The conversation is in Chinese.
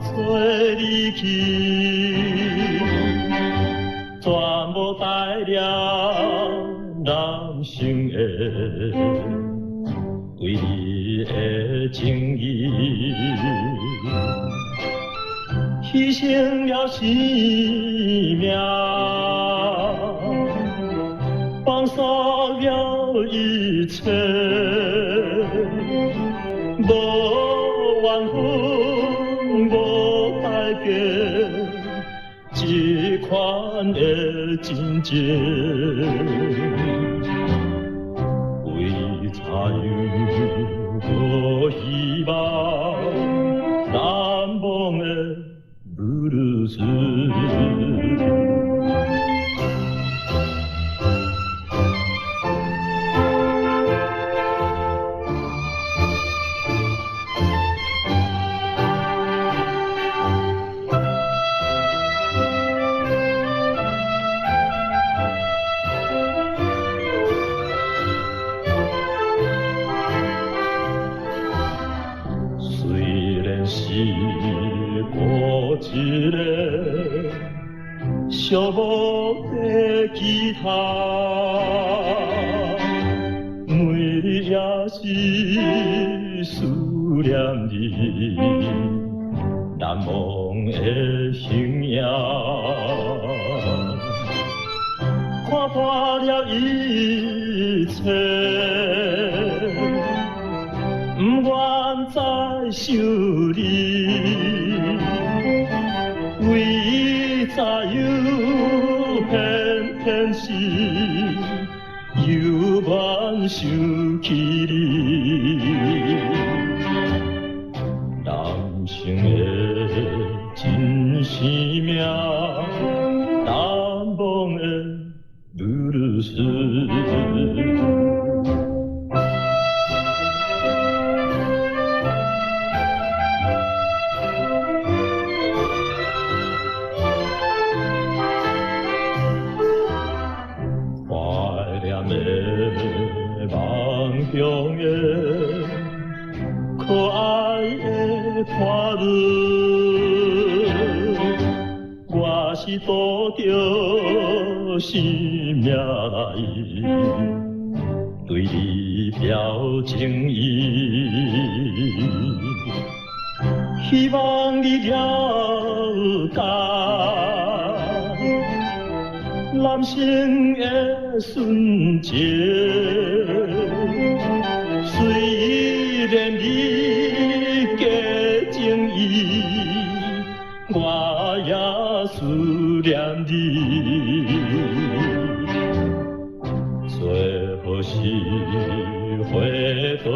做离去，全部代了人生的对你的情意，牺牲了生命，放下了一切，无怨恨，无改变，这款的情结，为早有无希望，难忘的布鲁斯。一个寂寞的吉他，每日也是思念你难忘的形影，看破了一切，不愿再想你。为早有偏偏是犹原想起你，人生的真生命，难忘的布鲁斯。中的可爱的花蕊，我是渡着生命来对你表情意，希望你了解男生的纯洁。虽然你假情意，我也思念你。最好是回到